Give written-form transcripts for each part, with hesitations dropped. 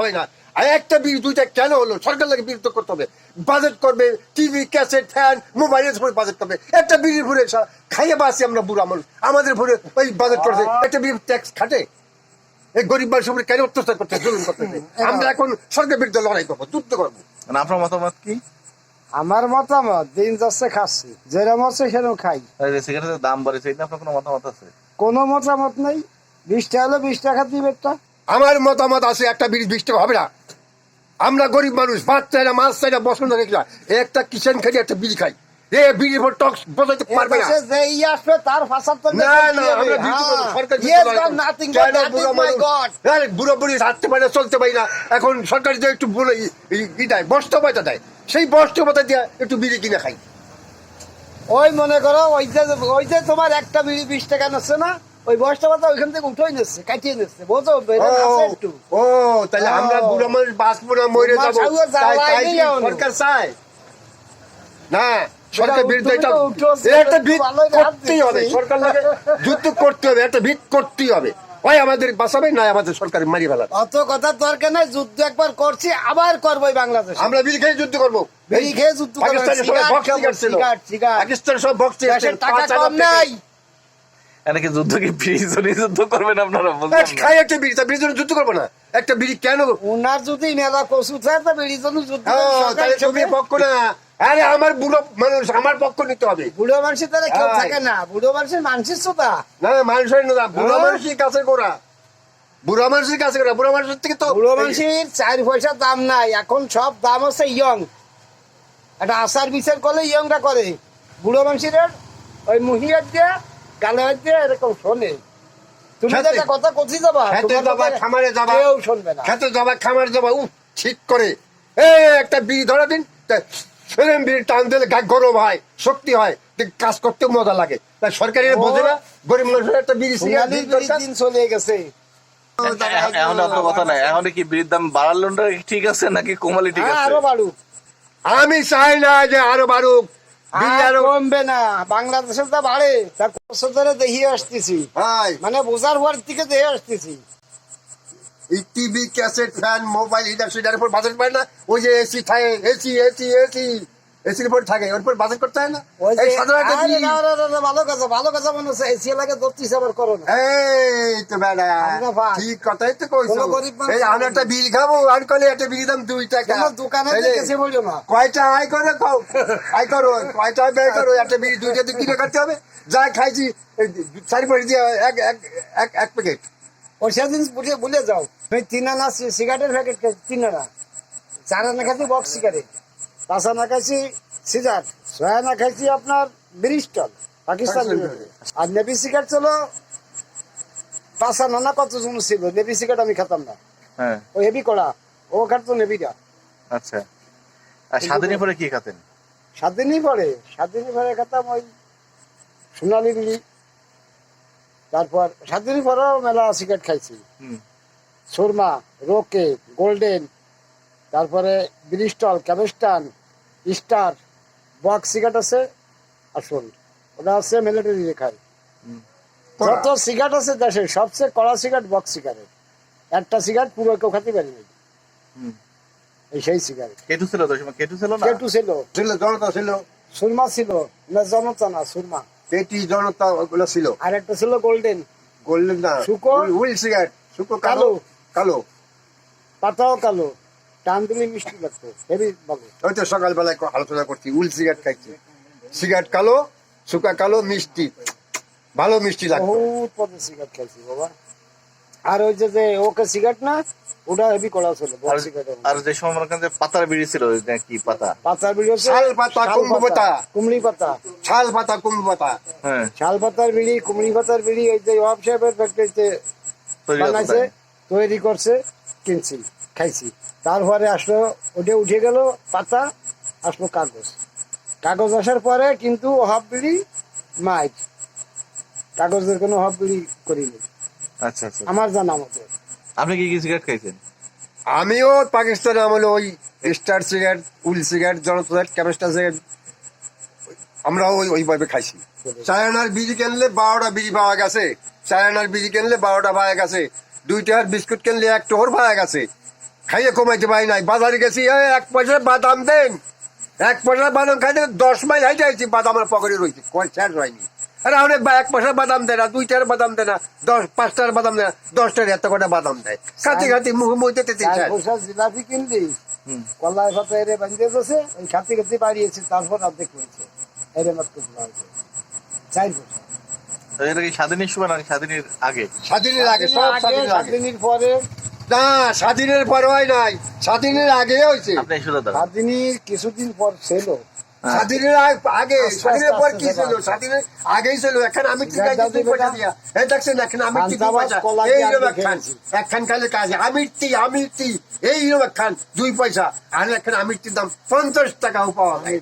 হয় না। আর একটা বিড়ি দুইটা কেন হলো? সরকার লাগে বিরুদ্ধ করতে হবে, বাজেট করবে, টিভি ক্যাসেট ফ্যান মোবাইলের উপরে বাজেট করবে। একটা বিড়ির ভরে খাইয়ে বাসি আমরা বুড়া মানুষ, আমাদের ভরে ওই বাজেট করছে। একটা বিড়ি ট্যাক্স খাটে, এই গরিব মানুষের উপরে কেন অত্যাচার করতে, জুলুম করতেছে? আমরা এখন সরকার বিরুদ্ধে লড়াই করবো, যুদ্ধ করবো। আপনার মতামত কি? আমার মতামত, দিন যাচ্ছে খাচ্ছি, যেরকম হচ্ছে সেরকম খাই। সিগারেটের দাম বাড়েছে, এটা আপনার কোনো মতামত আছে? কোনো মতামত নেই। 20 টাকা হলে 20 টাকা দিবে একটা। আমার মতামত আছে, একটা বিড়ি 20 টাকা হবে না। আমরা গরিব মানুষ, ভাত চাই না, মাছ চাই না, বসন্ত দেখি না, একটা কিচেন খাই, একটা বিড়ি খাই। এ বিড়ির উপর টক্স বসাইতে পারবে না। যে ই আসবে তার ফাঁসার তো না না, আমরা বিরুদ্ধ করবো, সরকার বুড়ো বুড়ি হাঁটতে পারে না, চলতে পারি না, এখন সরকার যে একটু ই দেয়, বস্ত্র পয়সা দেয়, সেই বস্ত্র পয়সা দিয়ে একটু বিড়ি কিনে খাই। ওই মনে করো ওই যে তোমার একটা বিড়ি 20 টাকা নিচ্ছে না, ওই বস্তা পাতা ওইখান থেকে উঠেই নিচ্ছে, কাটিয়ে নিচ্ছে, বুঝো একটু। ও তাহলে আমরা বুড়ো মানুষ বাঁচবো না, মরে যাবো, তাই কি সরকার চায়? না, সরকার বিরুদ্ধে একটা ভিত করতেই হবে, সরকার লাগে যুদ্ধ করতে হবে, একটা ভিত করতেই হবে। ওই আমাদের বাঁচাবে না, আমাদের সরকার মারি ফেলাবে। অত কথার দরকার নাই, যুদ্ধ একবার করছি, আবার করবো বাংলাদেশ। আমরা বিড়ি খেয়ে যুদ্ধ করবো, বিড়ি খেয়ে যুদ্ধ করবো। পাকিস্তানের সবাই বক্স সিগারেট ছিল, পাকিস্তানের সব বক্স সিগারেট, টাকা কম নাই। এনেকে যুদ্ধ কি বিড়ি যুদ্ধ করবেন আপনারা? খাই একটা বিড়ি, তা বিড়ির জন্য যুদ্ধ করবো না? একটা বিড়ি কেন? ওনার যদি মেলা কচু চায় তা বিড়ির জন্য যুদ্ধ তাহলে তুমি পক্ষ না। আরে আমার বুড়ো মানুষ, আমার পক্ষ নিতে হবে। বুড়ো মানুষের তারা কেউ থাকে না, বুড়ো মানুষের মানুষের শ্রোতা না, মানুষের না, বুড়ো মানুষের কাছে করা, বুড়ো মানুষের কাছে করা, বুড়ো মানুষের থেকে তো বুড়ো মানুষের 4 পয়সার দাম নাই এখন, সব দাম হচ্ছে ইয়ং। একটা আচার বিচার করলে ইয়ংরা করে, বুড়ো মানুষের ওই মুহিয়ার দিয়ে গালে হাত দিয়ে এরকম শোনে। তুমি তো একটা কথা কচি যাবা, খেতে যাবা, খামারে যাবা, কেউ শুনবে না। খেতে যাবা, খামারে যাবা, ঠিক করে একটা বিড়ি ধরা দিন, সেরকম বিড়ি টান দিলে গা গরম হয়, শক্তি হয়, কাজ করতে মজা লাগে। তাই সরকারি বোঝে না, গরিব মানুষের একটা বিড়ি দিন চলে গেছে। এখন আপনার কথা নাই, এখন কি বিড়ির দাম বাড়ালোটা ঠিক আছে নাকি কমালি ঠিক আছে? আরো বাড়ুক। আমি চাই না যে আরো বাড়ুক, আরো কমবে না। বাংলাদেশের যা বাড়ে তা বছর ধরে দেখিয়ে আসতেছি, মানে বোঝার পর থেকে দেখে আসতেছি। এই টিভি ক্যাসেট ফ্যান মোবাইল সেটার উপর বাজেট পায় না। ওই যে এসি থাকে, এসি এসি এসি এসির উপর থাকে, ওর উপর বাজেট করতে হয় না। ভালো কথা, ভালো কথা মনে হচ্ছে, এসি লাগে ধরতেছে আবার করো না। এই তো বেড়া, ঠিক কথাই তো কইছো। এই আমি একটা বিল খাবো, আর কলে একটা বিল দাম 2 টাকা। দোকানে গেছে বলিও না, কয়টা আয় করে খাও, আয় করো, কয়টা ব্যয় করো, একটা বিল 2 টাকা কিনে খাতে হবে। যা খাইছি 4 পয়সা দিয়ে এক প্যাকেট। ওই সেদিন ভুলে যাও, 3 আনা সিগারেটের প্যাকেট, 3 আনা, 4 আনা খাইছি বক্স সিগারেট, 5 আনা খাইছি সিজার, 6 আনা খাইছি আপনার ব্রিস্টল পাকিস্তান। আর নেভি সিগারেট ছিল 5 আনা না কত জন ছিল। নেভি সিগারেট আমি খেতাম না, ওই হেভি কড়া, ও খাতো নেভিটা। আচ্ছা, আর 7 দিনের পরে কি খাতেন? 7 দিনই পরে খেতাম ওই সোনালি বিড়ি। তারপর 7 দিনই পরেও মেলা সিগারেট খাইছি, সুরমা, রোকে, গোল্ডেন, তারপরে ব্রিস্টল, ক্যাবেস্টান, স্টার, বক্স সিগারেট আছে। আসল ওটা আছে মিলিটারি খাই। যত সিগারেট আছে দেশে সবচেয়ে কড়া সিগারেট বক্স সিগারেট। একটা সিগারেট পুরো কেউ খাতে পারিনি, এই সেই সিগারেট। কেটু ছিল তো সময়, কেটু ছিল না? কেটু ছিল, জনতা ছিল, সুরমা ছিল না, জনতা না, সুরমা, পেটি জনতা ওগুলো ছিল। আর একটা ছিল গোল্ডেন। গোল্ডেন না, শুকো উইল সিগারেট, শুকো কালো, কালো পাতাও কালো, টান দিলে মিষ্টি লাগতো, হেভি ভালো। ওই তো সকালবেলায় আলোচনা করছি, উইল সিগারেট খাইছি, সিগারেট কালো, শুকা কালো, মিষ্টি, ভালো মিষ্টি লাগতো। বহুত পদের সিগারেট খাইছি বাবা। আর ওই যে ওকে সিগারেট না, ওটা হেভি করা ছিল বক্স সিগারেট। আর যে সময় মনে করেন যে পাতার বিড়ি ছিল, কি পাতা? পাতার বিড়ি হচ্ছে শাল পাতা, কুমড়ো পাতা, কুমড়ি পাতা, শাল পাতা, কুমড়ো পাতা, শাল পাতার বিড়ি, কুমড়ি পাতার বিড়ি। ওই যে ওয়াব সাহেবের ফ্যাক্টরিতে বানাইছে, তৈরি করছে, কিনছি, খাইছি। তারপরে আসলো, ওটা উঠে গেল পাতা, আসলো কাগজ। কাগজ আসার পরে কিন্তু অভাব বিড়ি মাইক, কাগজের কোনো অভাব বিড়ি করিনি। আচ্ছা আচ্ছা, আমার জানা মতে। আপনি কি কি সিগারেট খাইছেন? আমিও পাকিস্তানে আমলে ওই star cigarette, Wills cigarette, Janata cigarette, ক্যাবেস্টার সিগারেট, আমরাও ওইভাবে খাইছি। চায়নার বিড়ি কিনলে 12টা বিড়ি পাওয়া গেছে, চায়নার বিড়ি কিনলে 12টা পাওয়া গেছে, 2 টাকার বিস্কুট কিনলে 1 টোহর পাওয়া গেছে। খাইয়ে কমাইতে পারি নাই, বাজারে গেছি, এই 1 পয়সা বাদাম দেন, 1 পয়সা বাদাম খাইতে 10 মাইল হাইটে আইছি, বাদাম আমার পকেটে রয়েছে, শেষ হয়নি। আরে অনেক 1 পয়সা বাদাম দেয় না, 2টার বাদাম দেয় না, 5টার বাদাম দেয় না, 10টার এত কটা বাদাম দেয়, খাতে খাতে মুখ মধ্যে জিলাপি কিনলি কলাই পাতা এরে বাঁধিয়ে গেছে, ওই খাতে খাতে বাড়িয়েছি, তারপর অর্ধেক হয়েছে এরে মাত্র 4 পয়সা। তো এটা কি স্বাধীনের সময় না স্বাধীনের আগে? স্বাধীনের আগে, সব স্বাধীনের আগে। স্বাধীনের পরে না, স্বাধীনের পরে হয় নাই, স্বাধীনের আগে হয়েছে। আপনি শুধু দাঁড়ান। স্বাধীনের কিছুদিন পর ছিল। স্বাধীনের আগে, স্বাধীনের পর কি ছিল? স্বাধীনের আগেই ছিল। এখন আমি ঠিক আছে 2 পয়সা দিয়া, এই দেখছেন এখন আমি ঠিক 2 পয়সা, এইরকম একখান খাইলে কাজ, আমিরটি এইরকম একখান 2 পয়সা, আর এখন আমিরটির দাম 50 টাকাও পাওয়া যায়।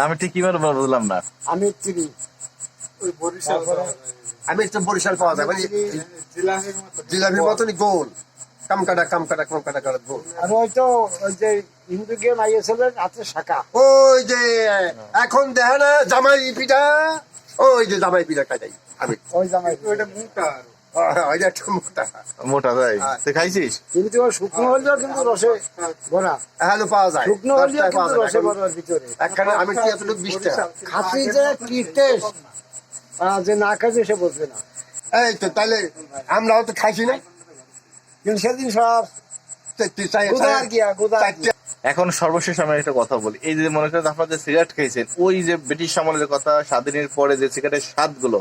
আমি ঠিক কিভাবে বুঝলাম না। আমি তিরি আমির তো বরিশাল পাওয়া যায়, মানে জিলাপির মতনই গোল, কামকাটা গোল। আর হয়তো ওই যে হিন্দু গেম আইয়েছিলেন হাতে শাখা, ওই যে এখন দেখে না জামাই পিঠা, ওই যে জামাই পিঠা খাই আমি, ওই জামাই ওইটা মোটা, ওইটা একটু মোটা মোটা তাই তুই খাইছিস? কিন্তু ওই শুকনো হলেও কিন্তু রসে ভরা, হ্যালো পাওয়া যায়, শুকনো 10 হলেও টাকায় পাওয়া কিন্তু রসে যায়। ভরার ভিতরে একখানে আমি কি এতটুকু 20 টাকা। খাসি যে কি টেস্ট, যে না খাইছে সে বলবে না। এই তো তাহলে আমরাও তো খাইছি না, কিন্তু সেদিন সব গুদা আর কি, গুদা আর কি। এখন সর্বশেষ আমি একটা কথা বলি, এই যে মনে করেন আপনারা যে সিগারেট খেয়েছেন, ওই যে ব্রিটিশ আমলের কথা, স্বাধীনের পরে যে সিগারেটের স্বাদ গুলো,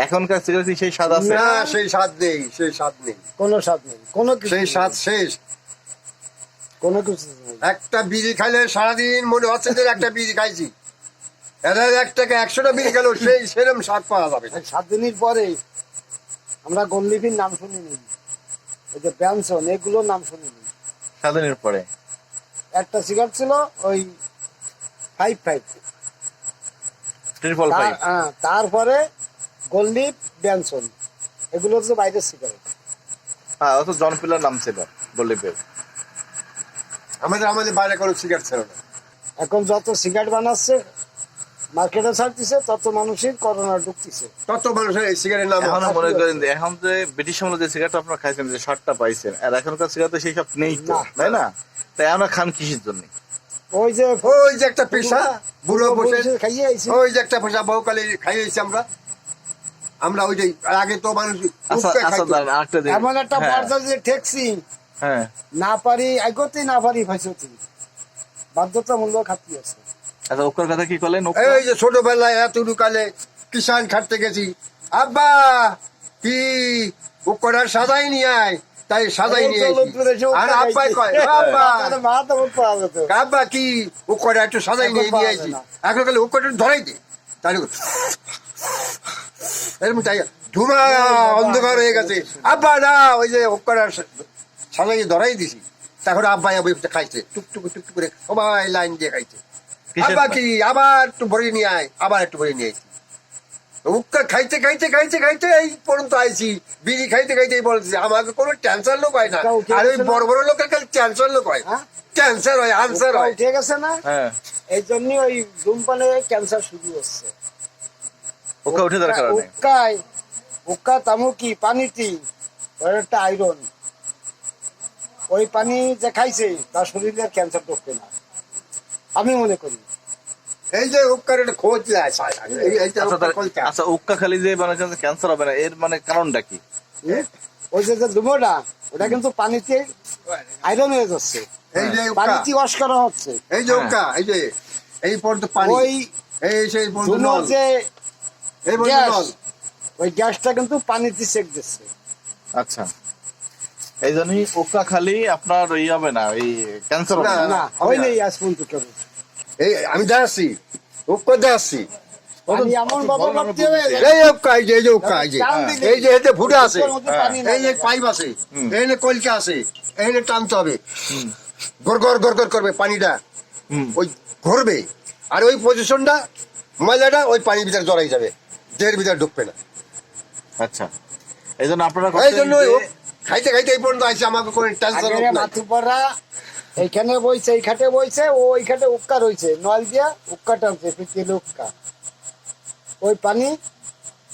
এখনকার সিগারেট সেই স্বাদ আছে? না, সেই স্বাদ নেই, সেই স্বাদ নেই, কোনো স্বাদ নেই, কোনো কিছু সেই স্বাদ শেষ। কোনো কিছু নেই। একটা বিড়ি খাইলে সারাদিন মনে হচ্ছে যে একটা বিড়ি খাইছি, এরা 1 টাকা 100টা বিড়ি খেলেও সেই সেরকম স্বাদ পাওয়া যাবে না। 7 দিনের পরে আমরা গোল্লিফির নাম শুনিনি, ওই যে ব্যানসন, এগুলোর নাম শুনিনি। স্বাধীনের পরে একটা সিগারেট ছিল ওই 5 555 তারপরে গোল্লিফ, ব্যানসন, এগুলো হচ্ছে বাইরের সিগারেট। হ্যাঁ, অত জনপ্রিয় নাম ছিল বললিপের। আমাদের বাইরে কোনো সিগারেট ছিল না। এখন যত সিগারেট বানাচ্ছে মার্কেটে ছাড়তেছে, তত মানুষের করোনা ঢুকতেছে। তত মানুষের এই সিগারেটের নাম এখন মনে করেন যে এখন যে ব্রিটিশ আমলে যে সিগারেট আপনারা খাইছেন, যে স্বাদটা পাইছেন, আর এখনকার সিগারেট সেই সব নেই তো, না। তাই না? তাই আমরা খান কিসের জন্য? ওই যে একটা পেশা, বুড়ো বসে খাইয়ে আইছি। ওই যে একটা পেশা, বহুকালে খাইয়েছি আমরা ওই যে আগে তো মানুষ আচ্ছা উঠতে আচ্ছা, খাইতো। দাঁড়ান, আরেকটা দিন। এমন একটা হ্যাঁ, পর্যায়ে যে ঠেকছি, হ্যাঁ। না পারি আগতে, না পারি ফাইসতি, বাধ্যতামূলক খাতি আছে। আচ্ছা, ওকার কথা কি করলেন? এই যে ছোটবেলায় এতটুকু কালে কিষান খাটতে গেছি, আব্বা কি ও করার সাজাই নিয়ে আয়, তাই সাজাই নিয়ে আইছি। আর আব্বাই কয়, আব্বা আব্বা কি ও করা একটু সাজাই নিয়ে নিয়ে আইছি। এখন কালে ও কটা ধরাই দে, তাই এরকম তাই ধুমা অন্ধকার হয়ে গেছে। আব্বা না, ওই যে ও করার সাজাই ধরাই দিছি। তখন আব্বাই খাইছে, টুকটুক টুকটুক করে সবাই লাইন দিয়ে খাইছে। আব্বা কি আবার একটু ভরে নিয়ে আয়, আবার একটু ভরে নিয়ে আইছি। উক্কা খাইতে খাইতে খাইতে খাইতে এই পর্যন্ত আইছি। বিড়ি খাইতে খাইতে বলছি আমাকে কোনো ক্যান্সার লোক হয় না, আর ওই বড় বড় লোকের খালি ক্যান্সার লোক হয়, ক্যান্সার হয়, আনসার হয়। ঠিক আছে না, হ্যাঁ, এই জন্য ওই ধূমপানে ক্যান্সার শুরু হচ্ছে। ওকা উঠে দরকার নেই। উক্কা তামুকি পানিটি ওর একটা আয়রন, ওই পানি যে খাইছে তার শরীরে ক্যান্সার ঢুকবে না, আমি মনে করি। এই যে উক্কার একটা খোঁজ যায়। আচ্ছা, উক্কা খালি যে মানে ক্যান্সার হবে না, এর মানে কারণটা কি? ওই যে ধুমোটা, ওটা কিন্তু পানিতে আয়রন হয়ে যাচ্ছে, এই যে পানিতে ওয়াশ করা হচ্ছে। এই যে উক্কা, এই যে এই পর্যন্ত পানি, ওই এই সেই পর্যন্ত ধুনোর নল, যে এই পর্যন্ত গ্যাস, নল। ওই গ্যাসটা কিন্তু পানিতে সেক দিচ্ছে। আচ্ছা, এই জন্যই উক্কা খালি আপনার ওই হবে না, ওই ক্যান্সার হবে না। না, হয় নাই আজ পর্যন্ত কেবল। এই আমি দেখাচ্ছি, উক্কা দেখাচ্ছি। পানি এমন বাবা ভর্তি হয়ে যায়, এই উক্কা, এই যে এই যে উক্কা, এই যে এতে ফুটে আছে, পানি না এই যে পাইপ আছে, এই যে কলকা আছে, এই যে টানতে হবে, গড় গড় গড় গড় করবে পানিটা, ওই ঘুরবে, আর ওই পজিশনটা ময়লাটা ওই পানির ভিতরে জড়াই যাবে, দেহের ভিতরে ঢুকবে না। আচ্ছা, এই জন্য আপনারা এই জন্য খাইতে খাইতে এই পর্যন্ত আসছে, আমাকে কোনো টেনশন আগের মাথুপরা এইখানে বইছে, এই খাটে বইছে, ও ওই খাটে উক্কা রয়েছে, নল দিয়া উক্কা টানছে, পিটিয়ে উক্কা, ওই পানি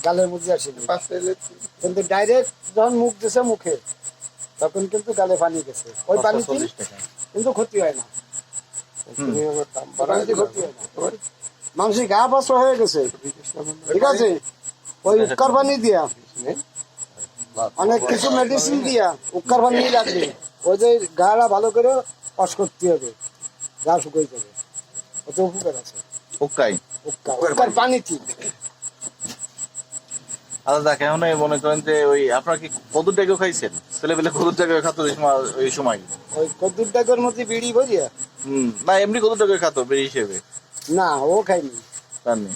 গালের মধ্যে আসেনি, কিন্তু ডাইরেক্ট যখন মুখ দিছে মুখে তখন কিন্তু গালে পানি গেছে ওই পানিতে 40 টাকা। কিন্তু ক্ষতি হয় না, দাম বাড়ায় পানিতে ক্ষতি হয় না। মানুষের গা বস্ত্র হয়ে গেছে, ঠিক আছে, ওই উক্কার পানি দিয়া অনেক কিছু মেডিসিন দিয়া উক্কার পানি লাগবে, ওই যে গাটা ভালো করে ওয়াশ করতে হবে, গা শুকাই যাবে, ওতে উপকার আছে। উক্কাই। উক্কার পানি ঠিক। আচ্ছা দেখ, এখন এই মনে করেন যে ওই আপনার কি কদুর টাকাও খাইছেন? ছেলেবেলে কদুর টাকা খাতো ওই সময়? ওই কদ্দুর ডাকের মধ্যে বিড়ি ভরিয়া না এমনি কদুর টাকা খাতো বেরি হিসেবে? না, ও খাইনি, জানি।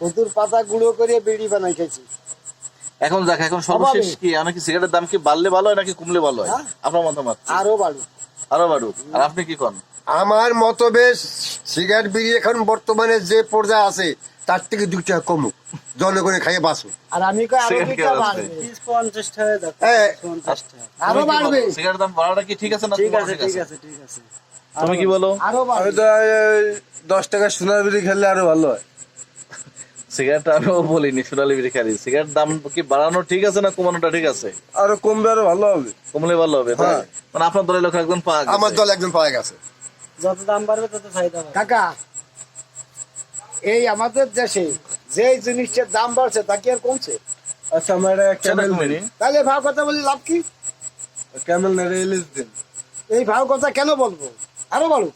কদ্দুর পাতা গুঁড়ো করে বিড়ি বানাই খাইছি। এখন দেখ, এখন সর্বশেষ অভাবে। কি অনেক সিগারেটের দাম কি বাড়লে ভালো হয় নাকি কমলে ভালো হয়? হ্যাঁ। আপনার মতামত কি? আরো বাড়ু। আরো বাড়ুক। আর আপনি কি কন? আমার মত বেশ সিগারেট বিড়ি এখন বর্তমানে যে পর্যায়ে আছে তার থেকে 2 টাকা কমুক, জনগণে খাইয়ে বাঁচুক। আর আমি কই আরো সিগারেট 2 কে টাকা বাড়বে? বাড়বে, 50 টাকা দাও, হ্যাঁ। 50 টাকা। আরো তুমি কি বাড়বে, বলো? সিগারেটের দাম বাড়াটা কি ঠিক আছে না? ঠিক তোমার আছে, ঠিক ঠিক আছে? আছে, ঠিক আছে। তুমি কি বলো? আরো আমি বাড়বে। তো 10 টাকা সোনার বিড়ি খেলে আরো ভালো হয়। সিগারেট আমিও বলিনি সোনালি বিড়ি খালি। সিগারেট দাম কি বাড়ানো ঠিক আছে না কমানোটা ঠিক আছে? আরো কমবে আরো ভালো হবে। কমলে ভালো হবে, তাই? হ্যাঁ। মানে আপনার দলের লোক একজন পাওয়া গেছে। আমার দল একজন পাওয়া গেছে। যত দাম বাড়বে তত চাহিদা বাড়বে। কাকা, এই আমাদের দেশে যে জিনিসটার দাম বাড়ছে তা কি আর কমছে? আচ্ছা আমার একটা সেটা ক্যামেল কমেনি। তাহলে ভাব কথা বলি লাভ কি? ক্যামেল না রিলিজ দিন। এই ভাব কথা কেন বলবো? আরো বলো।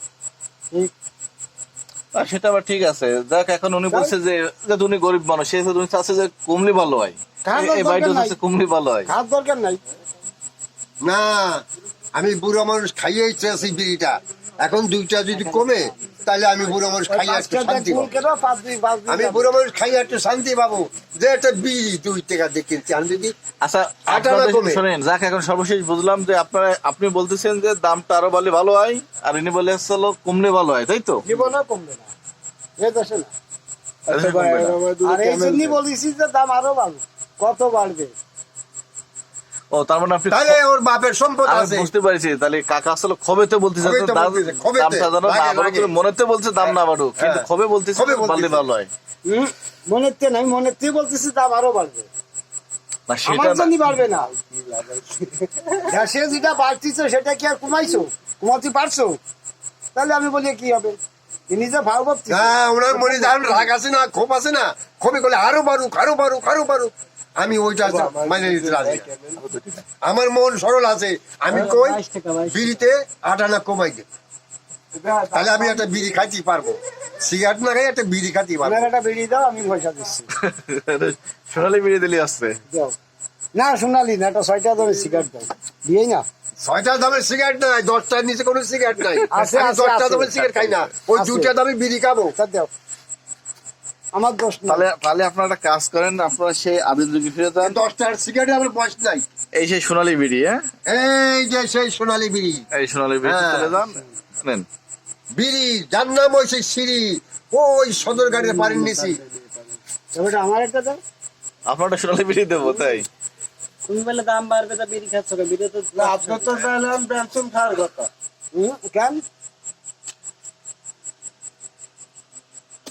আর সেটা আবার ঠিক আছে। দেখ এখন উনি বলছে যে যেহেতু উনি গরিব মানুষ, সেই উনি চাচ্ছে যে কমলে ভালো হয়। খাওয়ার এই দরকার বাড়িটা নাই। চাচ্ছে কমলে ভালো হয়। খাওয়ার দরকার নাই। না, আমি বুড়ো মানুষ খাইয়েই চেয়েছি বিড়িটা, এখন 2টা যদি কমে তাহলে আমি বুড়ো মানুষ ওই খাইয়ে একটু 5 টাকা শান্তি ফুল পাবো। কেন 5 দিন আমি বুড়ো মানুষ খাইয়ে একটু শান্তি পাবো, যে একটা বিড়ি 2 টাকা দিয়ে কিনছি, আমি যদি আচ্ছা আটা না আপনাদের কমে। শোনেন, যাক এখন সর্বশেষ বুঝলাম যে আপনি বলতেছেন যে দামটা আরো বাড়লে ভালো হয়, আর ইনি বলে হলো কমলে ভালো হয়, তাই তো? জীবনও কমবে না, এ দেশে না। আচ্ছা ভাই আমার দুটো আর এই ক্যামেল জন্যই দিন। বলেছি যে দাম আরো বাড়বে। কত বাড়বে? ও তার মানে আপনি তাহলে ওর বাপের সম্পদ আমি আছে। বুঝতে পারছি। তাহলে কাকা আসলে খবেতে বলতেছে খবেতে দাম- বলতেছে, খবেতে। দামটা যেন না লাগে, বাড়ুক, লাগে। মনেতে বলছে দাম না বাড়ুক, কিন্তু হ্যাঁ। খবে বলতেছে খবে বাড়লে বলতেছে। ভালো হয়। মনের তে নাই, মনের তে বলতেছি দাম আরো বাড়বে। না সেটা আমার না। জন্য বাড়বে না। দেশে যেটা বাড়তিছে সেটা কি আর কমাইছো? কমাতে পারছো? তাহলে আমি বলি কি হবে? তিনি যে ভাব ভাবছি হ্যাঁ, ওনার মনে যেমন রাগ আছে না, ক্ষোভ আছে না, ক্ষোভে করলে আরো বাড়ুক, আরো বাড়ুক, আরো বাড়ুক, আমি ওইটা মানে নিতে রাজি না। আমার মন সরল আছে, আমি কই 22 টাকা, 22 বিড়িতে 8 আনা কমাই দে, তাহলে আমি একটা বিড়ি খাইতে পারবো। সিগারেট না খাই একটা বিড়ি খাইতে পারবো। আমার একটা বেরিয়ে দাও, আমি পয়সা দিচ্ছি। সোনালি বিড়ি দিলে আসছে। দাও। না সোনালি না, একটা 6টা ধরে সিগারেট দাও, দিয়েই না। 6টা দামের সিগারেট নাই, 10টার নিচে কোনো সিগারেট নাই। আছে, আমি আছে, 10টা আছে। দামের সিগারেট খাই না, ওই আছে। 2টা দামের বিড়ি খাবো। তা দাও, আমার দোষ না। তাহলে আপনারা একটা কাজ করেন, আপনারা সেই আদিল যুগে ফিরে যান। 10টার সিগারেট আমার বয়স নাই। এই সেই সোনালি বিড়ি, হ্যাঁ এই যে সেই সোনালী বিড়ি, এই সোনালি বিড়ি হ্যাঁ। চলে যান, নেন। বিড়ি যার নাম ওই সেই সিঁড়ি, ওই সদর গাড়ির পাড়ের নিচি। এবারে আমার একটা দাও। আপনার একটা সোনালি বিড়ি দেবো, তাই? তুমি বলে দাম বাড়বে তা বিড়ি খাচ্ছ কেন? বিড়ি তো আপনার তো তাহলে আমি পেনশন খাওয়ার কথা। কেন?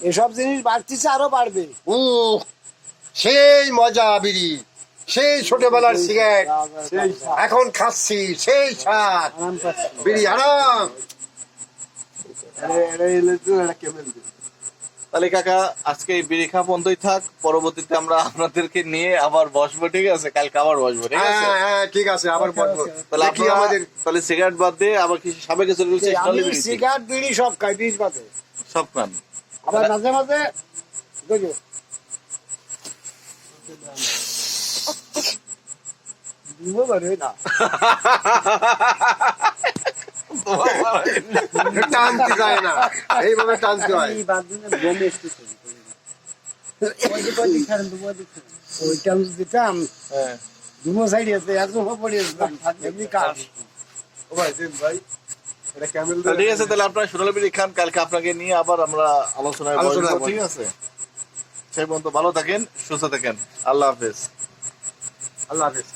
এসব জিনিস বাড়তিছে, আরো বাড়বে। ও সেই মজা বিড়ি, সেই ছোটবেলার সিগারেট, এখন খাচ্ছি সেই স্বাদ। আরাম পাচ্ছি। বিড়ি আরাম। এটা রিলিজ দিন, এটা ক্যামেল দিন। তাহলে কাকা আজকে এই বিড়ি খাওয়া বন্ধই থাক, পরবর্তীতে আমরা আপনাদেরকে নিয়ে আবার বসবো, ঠিক আছে? কালকে আবার বসবো, ঠিক আছে? হ্যাঁ হ্যাঁ ঠিক আছে, আবার বলবো। তাহলে দেখি আপনারা আমাদের তাহলে সিগারেট বাদ দিয়ে আবার কি সাবেকে চলে গেছে আমি সোনালি বিড়ি? সিগারেট বিড়ি সব খাই, 20 বাদে। সব খান। আবার মাঝে মাঝে দেখো দিবো বারে না। টানতে যায় না, এইভাবে টানতে হয়। এই বাদ দিনে বমে এসেছে। ওই খান তো ওই খান। ওইটা আমি দিতাম, হ্যাঁ। দুনো সাইডে আছে, একদম পড়ে যেতাম, এমনি কাজ। ও ভাই দিন ভাই, এটা ক্যামেল তাহলে দিন। ঠিক আছে, তাহলে আপনারা সোনালি বিড়ি খান, কালকে আপনাকে নিয়ে আবার আমরা আলোচনায় আলোচনায় বসবো, ঠিক আছে? সেই পর্যন্ত ভালো থাকেন, সুস্থ থাকেন। আল্লাহ হাফেজ। আল্লাহ হাফেজ।